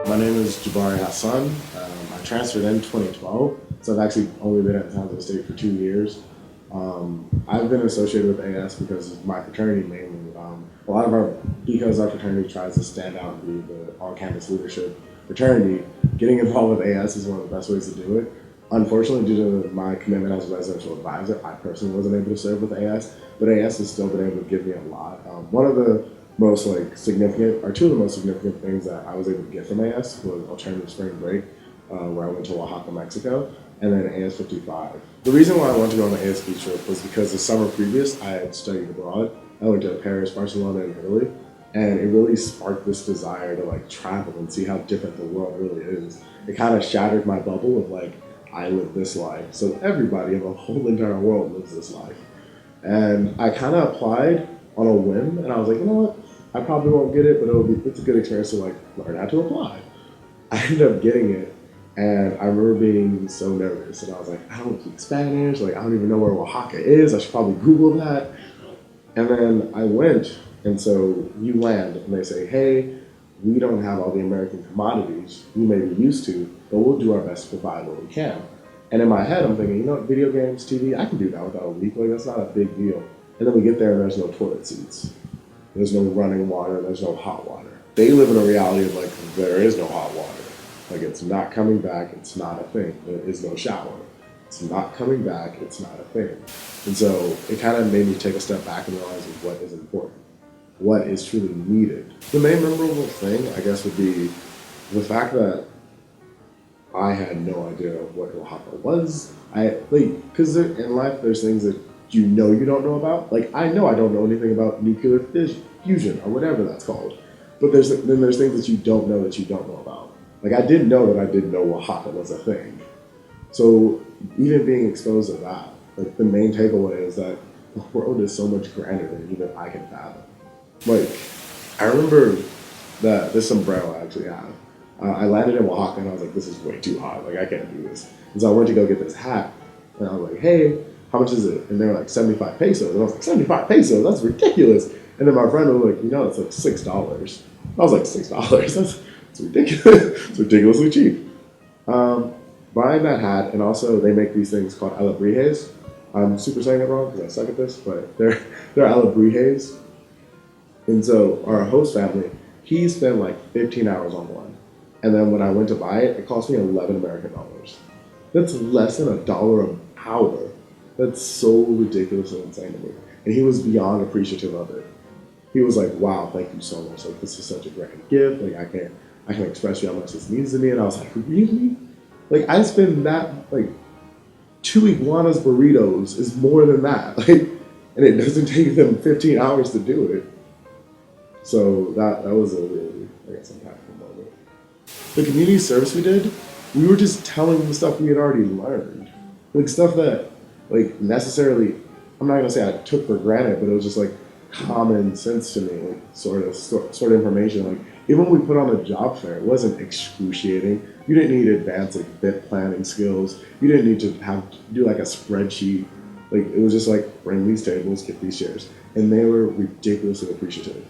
My name is Jabari Hasan. I transferred in 2012, so I've actually only been at San Jose State for 2 years. I've been associated with AS because of my fraternity mainly. Because our fraternity tries to stand out and be the on-campus leadership fraternity, getting involved with AS is one of the best ways to do it. Unfortunately, due to my commitment as a residential advisor, I personally wasn't able to serve with AS, but AS has still been able to give me a lot. One of the most significant, or two of the most significant things that I was able to get from AS was alternative spring break, where I went to Oaxaca, Mexico, and then AS 55. The reason why I wanted to go on the AS ski trip was because the summer previous I had studied abroad. I went to Paris, Barcelona, and Italy, and it really sparked this desire to travel and see how different the world really is. It kind of shattered my bubble of I live this life, so everybody in the whole entire world lives this life. And I kind of applied on a whim, and I was like, you know what? I probably won't get it, but it's a good experience to learn how to apply. I ended up getting it, and I remember being so nervous, and I was like, I don't speak Spanish, I don't even know where Oaxaca is. I should probably Google that. And then I went, and so you land, and they say, hey, we don't have all the American commodities you may be used to, but we'll do our best to provide what we can. And in my head, I'm thinking, you know what, video games, TV, I can do that without a leak. That's not a big deal. And then we get there, and there's no toilet seats. There's no running water. There's no hot water. They live in a reality of there is no hot water. It's not coming back. It's not a thing. There is no shower. It's not coming back. It's not a thing. And so it kind of made me take a step back and realize what is important, what is truly needed. The main memorable thing, I guess, would be the fact that I had no idea what Oaxaca was. Because in life there's things that you don't know about. I know I don't know anything about nuclear fusion or whatever that's called. But there's things that you don't know about. I didn't know that I didn't know Oaxaca was a thing. So even being exposed to that, the main takeaway is that the world is so much grander than even I can fathom. I remember that this sombrero I actually have. I landed in Oaxaca and I was like, this is way too hot. I can't do this. And so I went to go get this hat. And I was like, hey, how much is it? And they were like, 75 pesos. And I was like, 75 pesos? That's ridiculous. And then my friend was like, it's $6. I was like, $6? That's ridiculous. It's ridiculously cheap. Buying that hat, and also they make these things called alebrijes. I'm super saying it wrong because I suck at this, but they're alebrijes. And so our host family, he spent 15 hours on one. And then when I went to buy it, it cost me 11 American dollars. That's less than $1 an hour. That's so ridiculous and insane to me. And he was beyond appreciative of it. He was like, wow, thank you so much. This is such a great gift. I can express you how much this means to me. And I was like, really? I spend that, 2 iguanas burritos is more than that. And it doesn't take them 15 hours to do it. So that was a really, impactful moment. The community service we did, we were just telling them the stuff we had already learned. Stuff that, necessarily, I'm not gonna say I took for granted, but it was just common sense to me, sort of information. Even when we put on a job fair, it wasn't excruciating. You didn't need advanced bit planning skills. You didn't need to do a spreadsheet. It was just bring these tables, get these chairs. And they were ridiculously appreciative.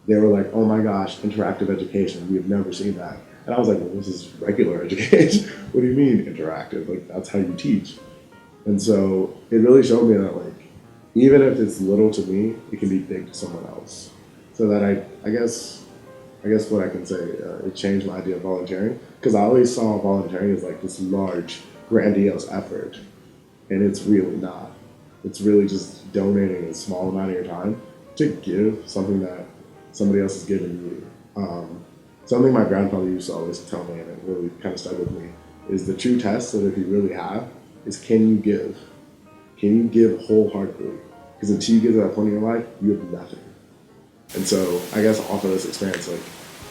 They were like, oh my gosh, interactive education. We have never seen that. And I was like, well, this is regular education. What do you mean interactive? That's how you teach. And so it really showed me that even if it's little to me, it can be big to someone else. So that I guess what I can say, it changed my idea of volunteering, because I always saw volunteering as this large, grandiose effort, and it's really not. It's really just donating a small amount of your time to give something that somebody else has given you. Something my grandfather used to always tell me, and it really kind of stuck with me, is the true test that if you really have is, can you give? Can you give wholeheartedly? Because until you get to that point in your life, you have nothing. And so I guess off of this experience,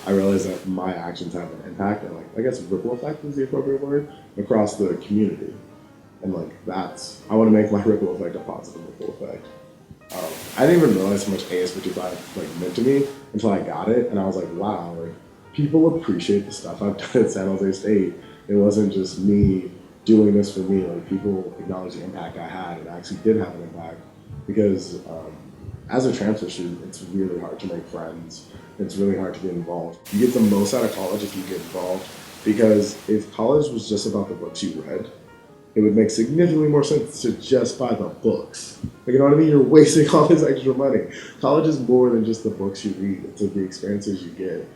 I realized that my actions have an impact, and I guess ripple effect is the appropriate word, across the community. And I want to make my ripple effect a positive ripple effect. I didn't even realize how much AS55 meant to me until I got it, and I was like, wow, people appreciate the stuff I've done at San Jose State. It wasn't just me doing this for me. People acknowledge the impact I had, and I actually did have an impact, because as a transfer student, it's really hard to make friends. It's really hard to get involved. You get the most out of college if you get involved, because if college was just about the books you read, it would make significantly more sense to just buy the books. Like, you know what I mean? You're wasting all this extra money. College is more than just the books you read. It's like the experiences you get.